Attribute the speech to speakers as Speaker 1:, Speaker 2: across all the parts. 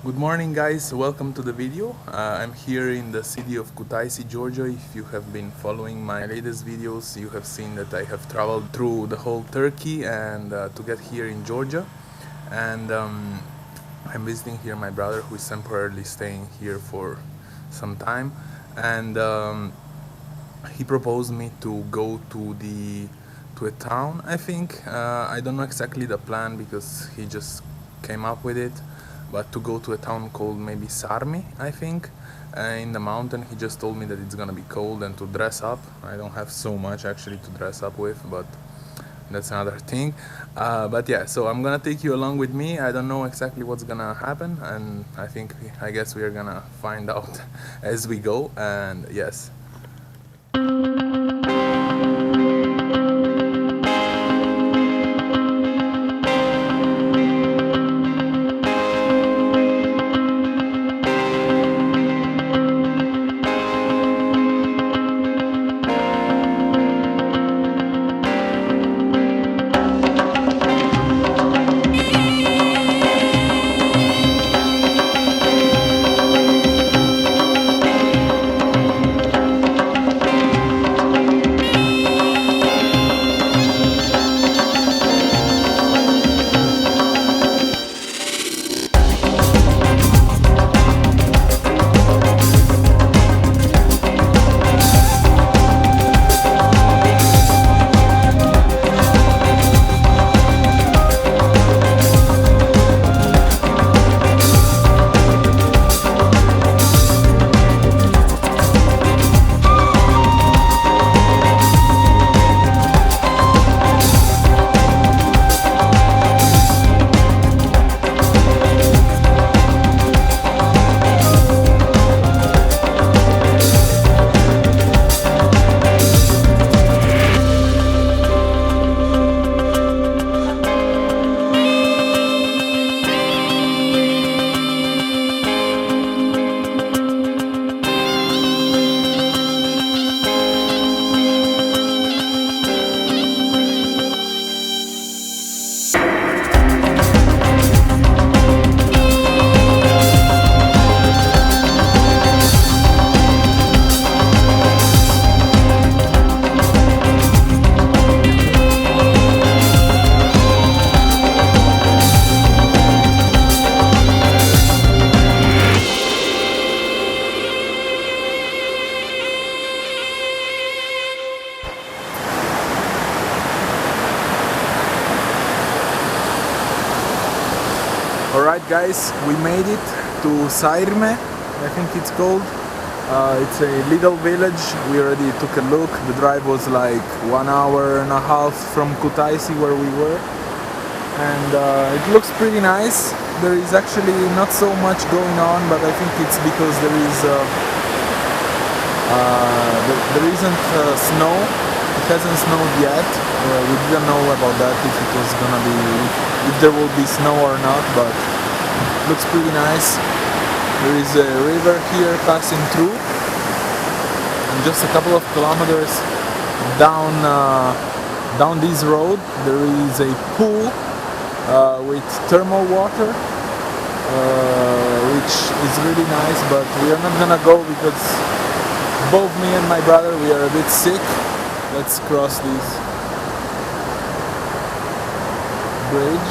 Speaker 1: Good morning guys, welcome to the video. I'm here in the city of Kutaisi, Georgia. If you have been following my latest videos, you have seen that I have traveled through the whole Turkey and to get here in Georgia. And I'm visiting here my brother who is temporarily staying here for some time. And he proposed me to go to a town, I think. I don't know exactly the plan because he just came up with it, but to go to a town called maybe Sarmi, I think, in the mountain. He just told me that it's gonna be cold and to dress up. I don't have so much actually to dress up with, but that's another thing. But yeah, so I'm gonna take you along with me. I don't know exactly what's gonna happen, and I guess we are gonna find out as we go. And yes. Alright guys, we made it to Sairme, I think it's called. It's a little village. We already took a look. The drive was like 1 hour and a half from Kutaisi where we were. And it looks pretty nice. There is actually not so much going on, but I think it's because there isn't snow. It hasn't snowed yet. We didn't know about that, if there will be snow or not, but it looks pretty nice. There is a river here passing through, and just a couple of kilometers down this road there is a pool with thermal water, which is really nice, but we are not gonna go because both me and my brother, we are a bit sick. Let's cross this bridge.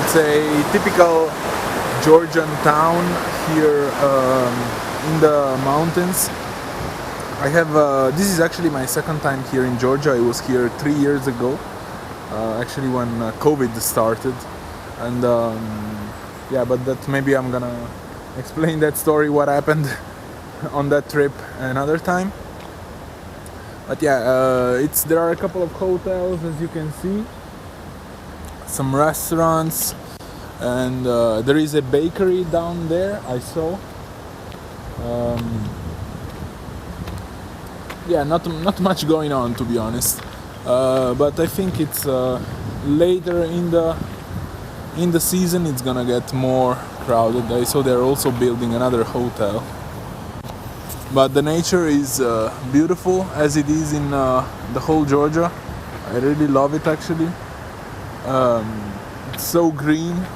Speaker 1: It's a typical Georgian town here in the mountains. This is actually my second time here in Georgia. I was here 3 years ago, actually when COVID started, and yeah, but that maybe I'm gonna explain that story, what happened on that trip another time. But yeah, there are a couple of hotels, as you can see, some restaurants, and there is a bakery down there, I saw. Yeah, not much going on, to be honest, but I think it's later in the season it's gonna get more crowded. I saw they're also building another hotel. but the nature is beautiful, as it is in the whole Georgia. I really love it actually. It's so green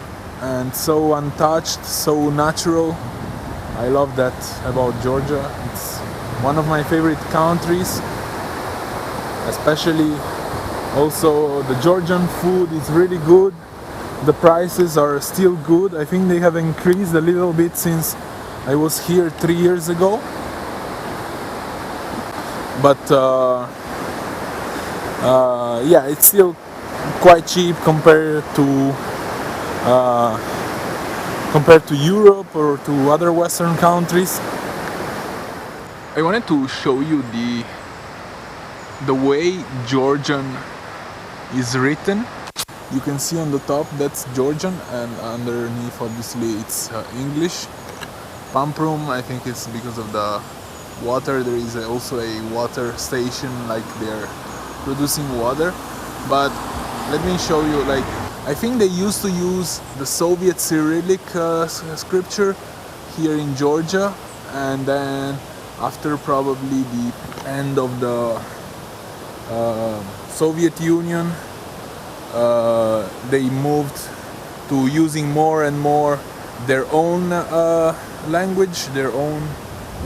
Speaker 1: and so untouched, so natural. I love that about Georgia. It's one of my favorite countries, especially also the Georgian food is really good. The prices are still good. I think they have increased a little bit since I was here 3 years ago. But yeah, it's still quite cheap compared to Europe or to other Western countries. I wanted to show you the way Georgian is written. You can see on the top that's Georgian, and underneath obviously it's English. Pamprum, I think it's because of the water. There is also a water station, like they're producing water. But let me show you, like, I think they used to use the Soviet Cyrillic scripture here in Georgia, and then after probably the end of the Soviet Union, they moved to using more and more their own language, their own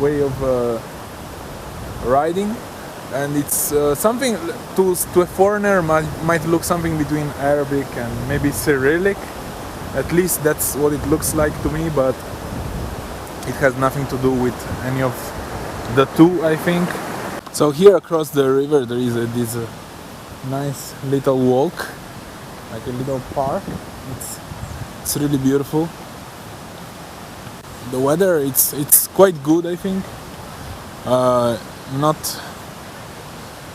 Speaker 1: way of writing, and it's something to a foreigner might look something between Arabic and maybe Cyrillic. At least that's what it looks like to me, but it has nothing to do with any of the two, I think. So here across the river there is this nice little walk, like a little park. It's really beautiful. The weather, it's quite good, I think.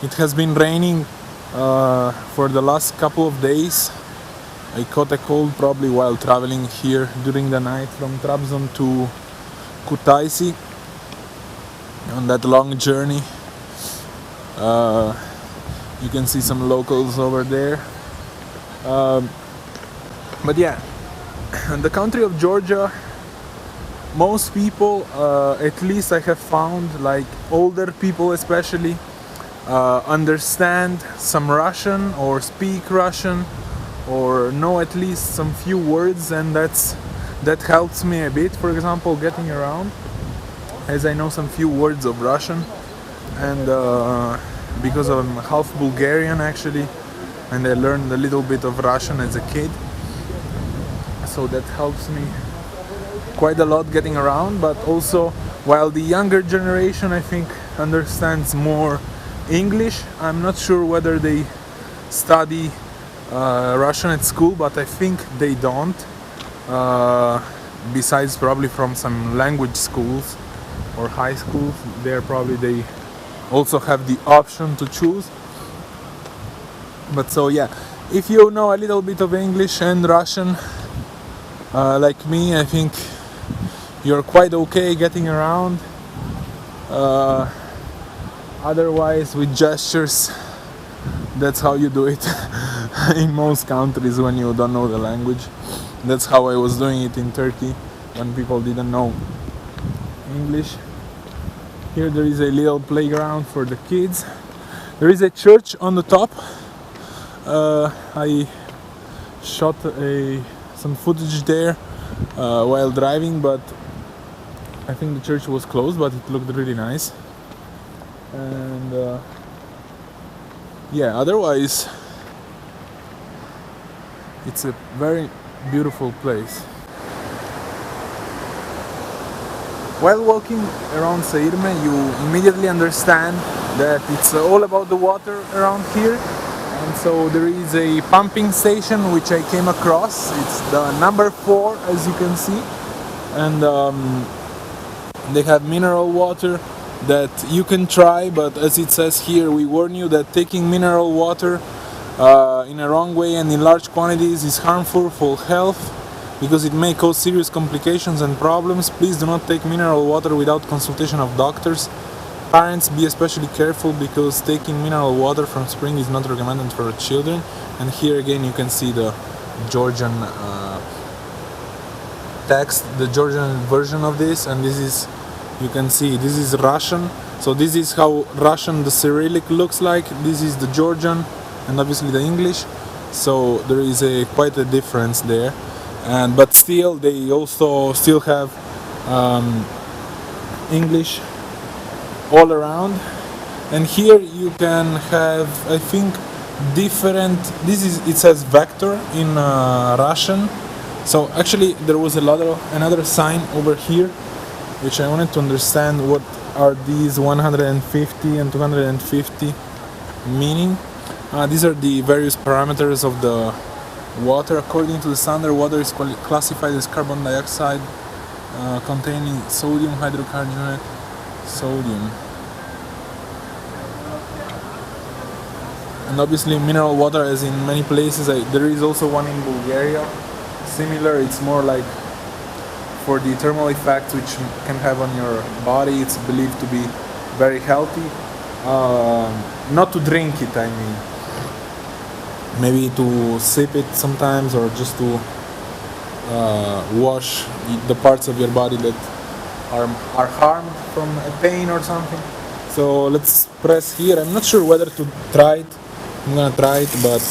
Speaker 1: It has been raining for the last couple of days. I caught a cold probably while traveling here during the night from Trabzon to Kutaisi on that long journey. You can see some locals over there. But yeah, in the country of Georgia, most people, at least I have found, like older people especially, understand some Russian or speak Russian or know at least some few words, and that helps me a bit, for example, getting around, as I know some few words of Russian, and because I'm half Bulgarian actually, and I learned a little bit of Russian as a kid, so that helps me quite a lot getting around. But also, while the younger generation, I think, understands more English, I'm not sure whether they study Russian at school, but I think they don't, besides probably from some language schools or high schools. There probably they also have the option to choose. But so yeah, if you know a little bit of English and Russian, like me, I think you're quite okay getting around. Otherwise, with gestures, that's how you do it in most countries when you don't know the language. That's how I was doing it in Turkey when people didn't know English. Here there is a little playground for the kids. There is a church on the top. I shot some footage there while driving, but I think the church was closed, but it looked really nice. And yeah, otherwise it's a very beautiful place. While walking around Sairme, you immediately understand that it's all about the water around here. And so there is a pumping station which I came across. It's the number 4, as you can see, and they have mineral water that you can try, but as it says here, we warn you that taking mineral water in a wrong way and in large quantities is harmful for health because it may cause serious complications and problems. Please do not take mineral water without consultation of doctors. Parents, be especially careful because taking mineral water from spring is not recommended for children. And here again you can see the Georgian text, the Georgian version of this, and this is
Speaker 2: You can see this is Russian, so this is how Russian the Cyrillic looks like. This is the Georgian, and obviously the English. So there is quite a difference there, and but still they also still have English all around. And here you can have, I think, different. It says vector in Russian. So actually there was another sign over here, which I wanted to understand what are these 150 and 250 meaning. These are the various parameters of the water. According to the standard, water is classified as carbon dioxide containing sodium hydrocarbonate, sodium. And obviously mineral water, as in many places. There is also one in Bulgaria. Similar, it's more like for the thermal effect which can have on your body. It's believed to be very healthy. Not to drink it, I mean. Maybe to sip it sometimes, or just to wash the parts of your body that are harmed from a pain or something. So let's press here. I'm not sure whether to try it. I'm gonna try it, but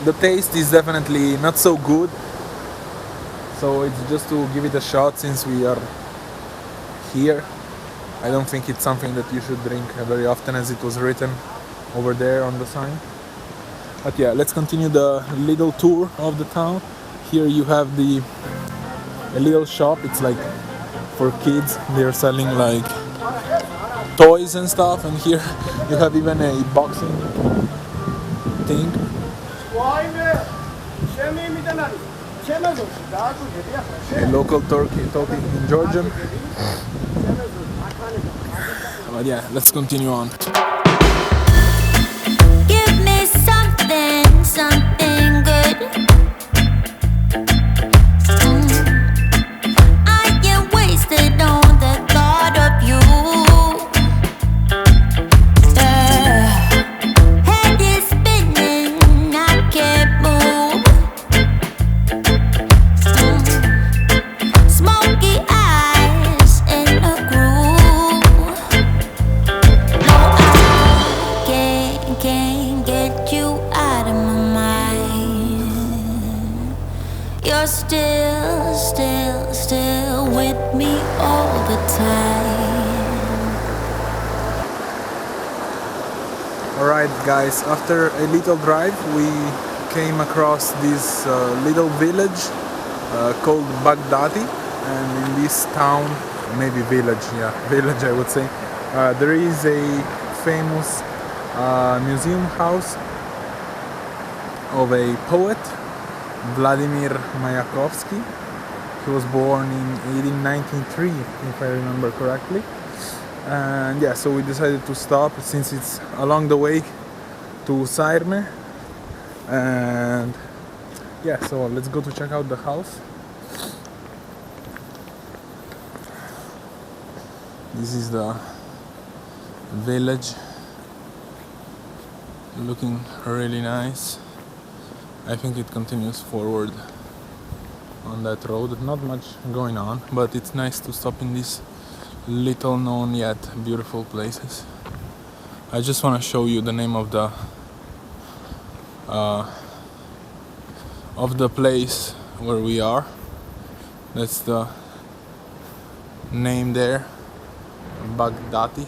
Speaker 2: the taste is definitely not so good. So it's just to give it a shot since we are here. I don't think it's something that you should drink very often, as it was written over there on the sign. But yeah, let's continue the little tour of the town. Here you have a little shop. It's like for kids. They're selling like toys and stuff, and here you have even a boxing thing. A local turkey talking in Georgian. But yeah, let's continue on.
Speaker 3: Give me something good. I get wasted on the thought of you. Head is spinning, I can't move. Smoky eyes in a groove. No, I can't get you out of my mind. You're still with me all the time.
Speaker 2: Alright guys, after a little drive we came across this little village called Baghdadi, and in this town, maybe village I would say, there is a famous museum house of a poet, Vladimir Mayakovsky. He was born in 1893, if I remember correctly. And yeah, so we decided to stop since it's along the way to Sairme. And yeah, so let's go to check out the house. This is the village, looking really nice. I think it continues forward on that road. Not much going on, but it's nice to stop in these little known yet beautiful places. I just want to show you the name of the place where we are. That's the name there, Baghdadi.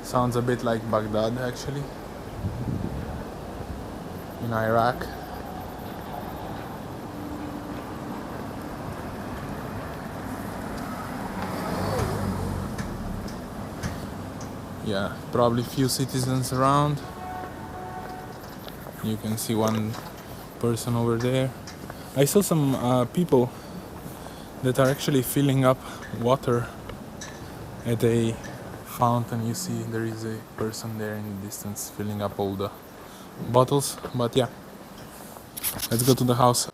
Speaker 2: Sounds a bit like Baghdad actually, in Iraq. Yeah, probably few citizens around. You can see one person over there. I saw some people that are actually filling up water at a fountain. You see there is a person there in the distance filling up all the bottles. But yeah, let's go to the house.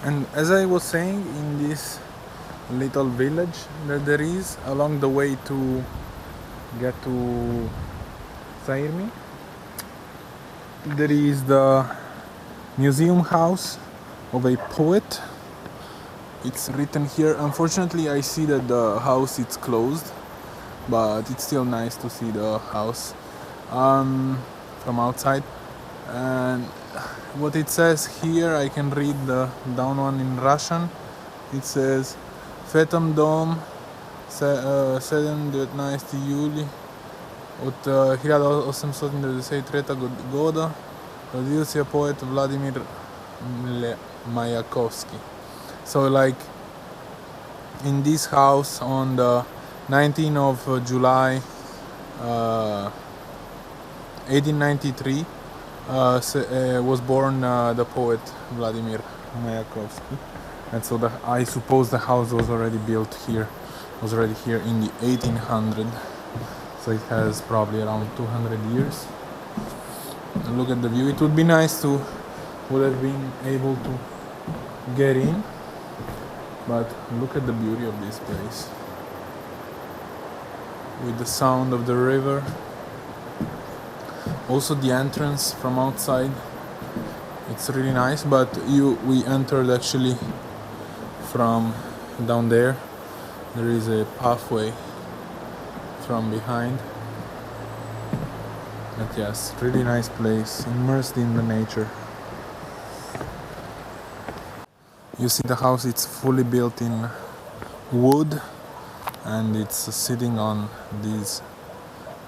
Speaker 2: And as I was saying, in this little village that there is along the way to get to Sairmi, there is the museum house of a poet. It's written here. Unfortunately, I see that the house is closed, but it's still nice to see the house from outside. And what it says here, I can read the down one in Russian. It says в этом дом 7-19 июля от 1893 года родился поэт Владимир Mayakovsky. So like in this house on the 19th of July 1893 was born the poet Vladimir Mayakovsky. And so I suppose the house was already built here, in the 1800s. So it has probably around 200 years. And look at the view. It would be nice to would have been able to get in, but look at the beauty of this place with the sound of the river. Also the entrance from outside, it's really nice, but we entered actually from down there. There is a pathway from behind. But yes, really nice place, immersed in the nature. You see the house, it's fully built in wood, and it's sitting on these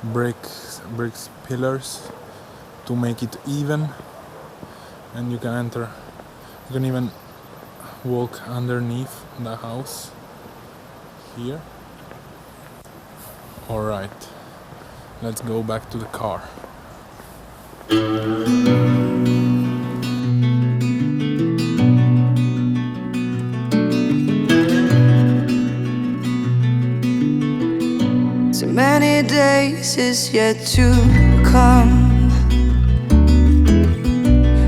Speaker 2: bricks pillars to make it even. And you can enter, you can even walk underneath the house here. Alright, let's go back to the car.
Speaker 4: So many days is yet to come.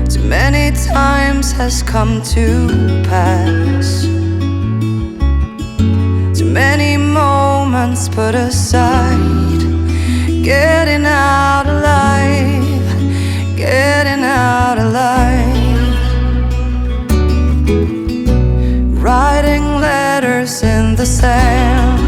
Speaker 4: Too many times has come to pass. Too many moments put aside. Getting out alive, getting out alive. Writing letters in the sand.